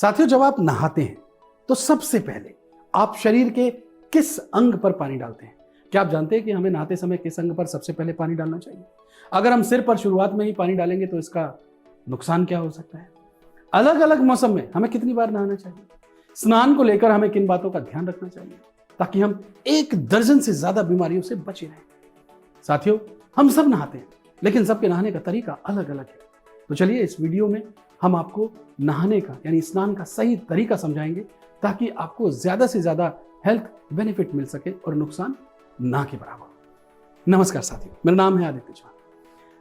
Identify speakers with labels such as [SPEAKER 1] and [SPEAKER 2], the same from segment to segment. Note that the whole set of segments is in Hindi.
[SPEAKER 1] साथियों, जब आप नहाते हैं तो सबसे पहले आप शरीर के किस अंग पर पानी डालते हैं? क्या आप जानते हैं कि हमें नहाते समय किस अंग पर सबसे पहले पानी डालना चाहिए? अगर हम सिर पर शुरुआत में ही पानी डालेंगे तो इसका नुकसान क्या हो सकता है? अलग अलग मौसम में हमें कितनी बार नहाना चाहिए? स्नान को लेकर हमें किन बातों का ध्यान रखना चाहिए ताकि हम 1 दर्जन से ज्यादा बीमारियों से बचे रहें? साथियों, हम सब नहाते हैं, लेकिन सबके नहाने का तरीका अलग अलग है। तो चलिए इस वीडियो में हम आपको नहाने का यानी स्नान का सही तरीका समझाएंगे ताकि आपको ज्यादा से ज्यादा हेल्थ बेनिफिट मिल सके और नुकसान ना के बराबर। नमस्कार साथियों, मेरा नाम है आदित्य चौहान।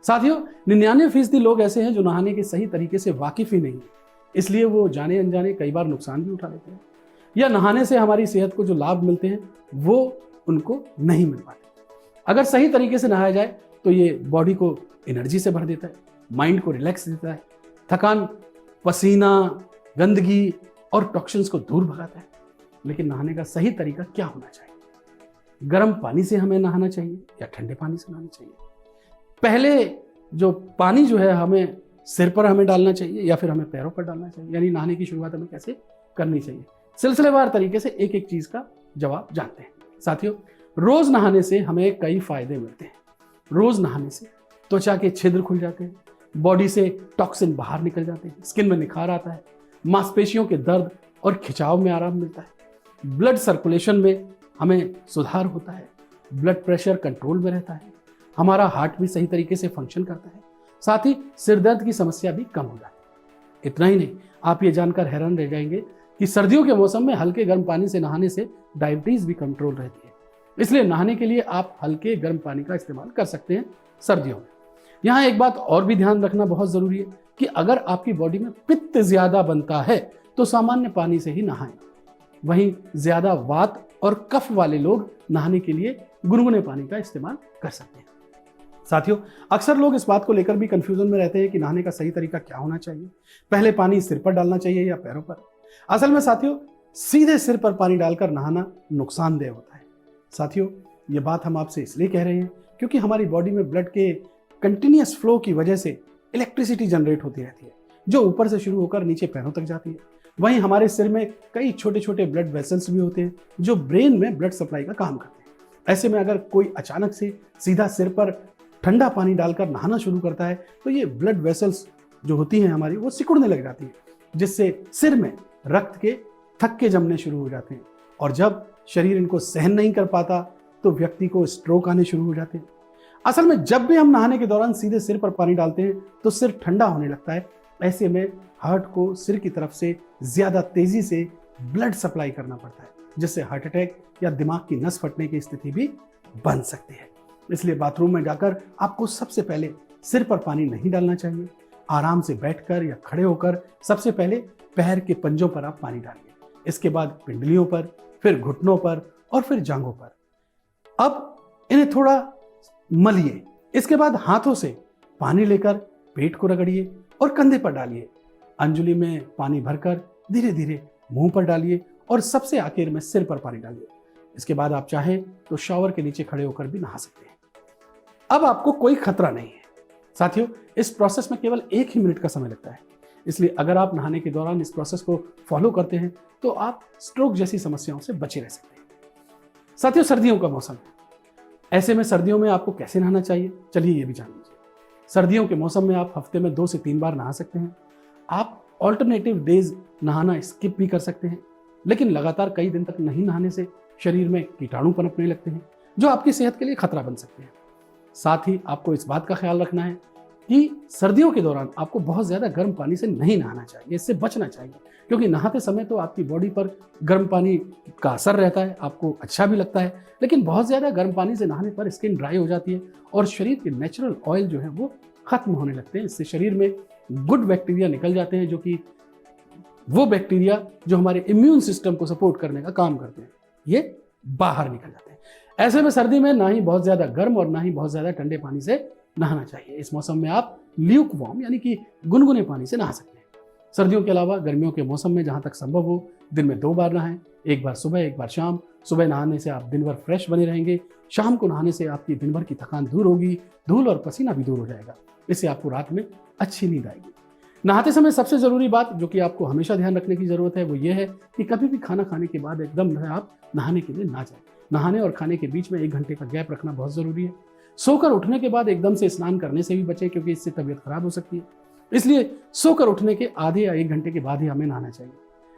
[SPEAKER 1] साथियों, 99% लोग ऐसे हैं जो नहाने के सही तरीके से वाकिफ ही नहीं है, इसलिए वो जाने अनजाने कई बार नुकसान भी उठा लेते हैं या नहाने से हमारी सेहत को जो लाभ मिलते हैं वो उनको नहीं मिल पाते। अगर सही तरीके से नहाया जाए तो ये बॉडी को एनर्जी से भर देता है, माइंड को रिलैक्स देता है, थकान, पसीना, गंदगी और टॉक्सिन्स को दूर भगाता है। लेकिन नहाने का सही तरीका क्या होना चाहिए? गर्म पानी से हमें नहाना चाहिए या ठंडे पानी से नहाना चाहिए? पहले जो पानी जो है हमें सिर पर हमें डालना चाहिए या फिर हमें पैरों पर डालना चाहिए? यानी नहाने की शुरुआत हमें कैसे करनी चाहिए? सिलसिलेवार तरीके से एक एक चीज का जवाब जानते हैं। साथियों, रोज नहाने से हमें कई फायदे मिलते हैं। रोज नहाने से त्वचा के छिद्र खुल जाते हैं, बॉडी से टॉक्सिन बाहर निकल जाते हैं, स्किन में निखार आता है, मांसपेशियों के दर्द और खिंचाव में आराम मिलता है, ब्लड सर्कुलेशन में हमें सुधार होता है, ब्लड प्रेशर कंट्रोल में रहता है, हमारा हार्ट भी सही तरीके से फंक्शन करता है, साथ ही सिर दर्द की समस्या भी कम हो जाती है। इतना ही नहीं, आप ये जानकर हैरान रह जाएंगे कि सर्दियों के मौसम में हल्के गर्म पानी से नहाने से डायबिटीज भी कंट्रोल रहती है। इसलिए नहाने के लिए आप हल्के गर्म पानी का इस्तेमाल कर सकते हैं सर्दियों में। यहाँ एक बात और भी ध्यान रखना बहुत जरूरी है कि अगर आपकी बॉडी में पित्त ज्यादा बनता है तो सामान्य पानी से ही नहाएं। वहीं ज्यादा वात और कफ वाले लोग नहाने के लिए गुनगुने पानी का इस्तेमाल कर सकते हैं। साथियों, अक्सर लोग इस बात को लेकर भी कंफ्यूजन में रहते हैं कि नहाने का सही तरीका क्या होना चाहिए। पहले पानी सिर पर डालना चाहिए या पैरों पर? असल में साथियों, सीधे सिर पर पानी डालकर नहाना नुकसानदेह होता है। साथियों, ये बात हम आपसे इसलिए कह रहे हैं क्योंकि हमारी बॉडी में ब्लड के कंटिन्यूअस फ्लो की वजह से इलेक्ट्रिसिटी जनरेट होती रहती है जो ऊपर से शुरू होकर नीचे पैरों तक जाती है। वहीं हमारे सिर में कई छोटे छोटे ब्लड वेसल्स भी होते हैं जो ब्रेन में ब्लड सप्लाई का काम करते हैं। ऐसे में अगर कोई अचानक से सीधा सिर पर ठंडा पानी डालकर नहाना शुरू करता है तो ये ब्लड वेसल्स जो होती हैं हमारी वो सिकुड़ने लग जाती है, जिससे सिर में रक्त के थक्के जमने शुरू हो जाते हैं और जब शरीर इनको सहन नहीं कर पाता तो व्यक्ति को स्ट्रोक आने शुरू हो जाते हैं। असल में जब भी हम नहाने के दौरान सीधे सिर पर पानी डालते हैं तो सिर ठंडा होने लगता है। ऐसे में हार्ट को सिर की तरफ से ज्यादा तेजी से ब्लड सप्लाई करना पड़ता है, जिससे हार्ट अटैक या दिमाग की नस फटने की स्थिति भी बन सकती है। इसलिए बाथरूम में जाकर आपको सबसे पहले सिर पर पानी नहीं डालना चाहिए। आराम से बैठकर या खड़े होकर सबसे पहले पैर के पंजों पर आप पानी डालिए, इसके बाद पिंडलियों पर, फिर घुटनों पर और फिर जांघों पर। अब इन्हें थोड़ा मलिए, इसके बाद हाथों से पानी लेकर पेट को रगड़िए और कंधे पर डालिए। अंजुली में पानी भरकर धीरे धीरे मुंह पर डालिए और सबसे आखिर में सिर पर पानी डालिए। इसके बाद आप चाहें तो शॉवर के नीचे खड़े होकर भी नहा सकते हैं। अब आपको कोई खतरा नहीं है। साथियों, इस प्रोसेस में केवल 1 ही मिनट का समय लगता है, इसलिए अगर आप नहाने के दौरान इस प्रोसेस को फॉलो करते हैं तो आप स्ट्रोक जैसी समस्याओं से बचे रह सकते हैं। साथियों, सर्दियों का मौसम है, ऐसे में सर्दियों में आपको कैसे नहाना चाहिए, चलिए ये भी जान लीजिए। सर्दियों के मौसम में आप हफ्ते में 2 से 3 बार नहा सकते हैं। आप ऑल्टरनेटिव डेज नहाना स्किप भी कर सकते हैं, लेकिन लगातार कई दिन तक नहीं नहाने से शरीर में कीटाणु पनपने लगते हैं जो आपकी सेहत के लिए खतरा बन सकते हैं। साथ ही आपको इस बात का ख्याल रखना है कि सर्दियों के दौरान आपको बहुत ज्यादा गर्म पानी से नहीं नहाना चाहिए, इससे बचना चाहिए, क्योंकि नहाते समय तो आपकी बॉडी पर गर्म पानी का असर रहता है, आपको अच्छा भी लगता है, लेकिन बहुत ज्यादा गर्म पानी से नहाने पर स्किन ड्राई हो जाती है और शरीर के नेचुरल ऑयल जो है वो खत्म होने लगते हैं। इससे शरीर में गुड बैक्टीरिया निकल जाते हैं, जो कि वो बैक्टीरिया जो हमारे इम्यून सिस्टम को सपोर्ट करने का काम करते हैं, ये बाहर निकल जाते हैं। ऐसे में सर्दी में ना ही बहुत ज्यादा गर्म और ना ही बहुत ज्यादा ठंडे पानी से नहाना चाहिए। इस मौसम में आप ल्यूक वार्म यानी कि गुनगुने पानी से नहा सकते हैं। सर्दियों के अलावा गर्मियों के मौसम में जहां तक संभव हो दिन में 2 बार नहाएं, एक बार सुबह एक बार शाम। सुबह नहाने से आप दिन भर फ्रेश बने रहेंगे, शाम को नहाने से आपकी दिन भर की थकान दूर होगी, धूल और पसीना भी दूर हो जाएगा। इससे आपको रात में अच्छी नींद आएगी। नहाते समय सबसे ज़रूरी बात जो कि आपको हमेशा ध्यान रखने की ज़रूरत है वो ये है कि कभी भी खाना खाने के बाद एकदम जो है आप नहाने के लिए ना जाएं। नहाने और खाने के बीच में 1 घंटे का गैप रखना बहुत ज़रूरी है। सोकर उठने के बाद एकदम से स्नान करने से भी बचें, क्योंकि इससे तबीयत खराब हो सकती है। इसलिए सोकर उठने के आधे या 1 घंटे के बाद ही हमें नहाना चाहिए।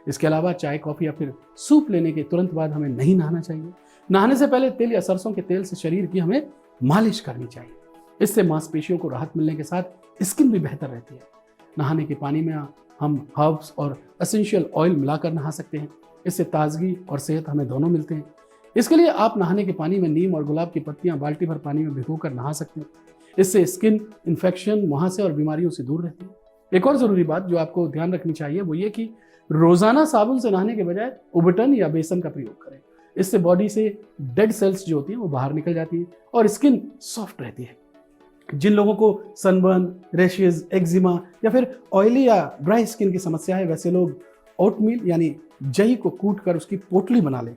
[SPEAKER 1] इसके अलावा चाय, कॉफ़ी या फिर सूप लेने के तुरंत बाद हमें नहीं नहाना चाहिए। नहाने से पहले तिल या सरसों के तेल से शरीर की हमें मालिश करनी चाहिए। इससे मांसपेशियों को राहत मिलने के साथ स्किन भी बेहतर रहती है। नहाने के पानी में हम हर्ब्स और एसेंशियल ऑयल मिलाकर नहा सकते हैं। इससे ताजगी और सेहत हमें दोनों मिलते हैं। इसके लिए आप नहाने के पानी में नीम और गुलाब की पत्तियां बाल्टी भर पानी में भिगोकर नहा सकते हैं। इससे स्किन इन्फेक्शन, मुहासे और बीमारियों से दूर रहती है। एक और ज़रूरी बात जो आपको ध्यान रखनी चाहिए वो ये कि रोज़ाना साबुन से नहाने के बजाय उबटन या बेसन का प्रयोग करें। इससे बॉडी से डेड सेल्स जो होती हैं वो बाहर निकल जाती है और स्किन सॉफ्ट रहती है। जिन लोगों को सनबर्न, रैशेज, एक्जिमा या फिर ऑयली या ड्राई स्किन की समस्या है, वैसे लोग ओटमील यानी जई को कूट कर उसकी पोटली बना लें।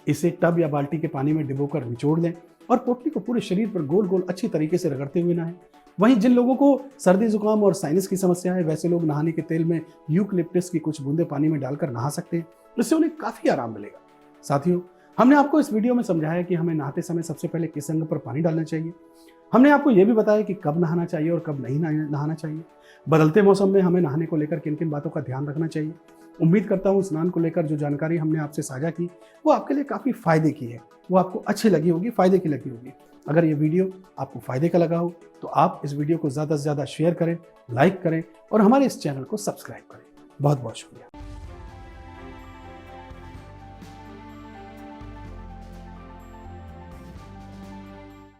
[SPEAKER 1] इसे टब या बाल्टी के पानी में डिबोकर निचोड़ लें और पोटली को पूरे शरीर पर गोल गोल अच्छी तरीके से रगड़ते हुए नहाएं। वहीं जिन लोगों को सर्दी, जुकाम और साइनस की समस्या है, वैसे लोग नहाने के तेल में यूकलिप्टस की कुछ बूंदे पानी में डालकर नहा सकते हैं। इससे उन्हें काफ़ी आराम मिलेगा। साथियों, हमने आपको इस वीडियो में समझाया कि हमें नहाते समय सबसे पहले किस अंग पर पानी डालना चाहिए। हमने आपको यह भी बताया कि कब नहाना चाहिए और कब नहीं नहाना चाहिए। बदलते मौसम में हमें नहाने को लेकर किन किन बातों का ध्यान रखना चाहिए। उम्मीद करता हूँ स्नान को लेकर जो जानकारी हमने आपसे साझा की वो आपके लिए काफ़ी फ़ायदे की है, वो आपको अच्छी लगी होगी, फ़ायदे की लगी होगी। अगर ये वीडियो आपको फ़ायदे का लगा हो तो आप इस वीडियो को ज़्यादा से ज़्यादा शेयर करें, लाइक करें और हमारे इस चैनल को सब्सक्राइब करें। बहुत बहुत शुक्रिया।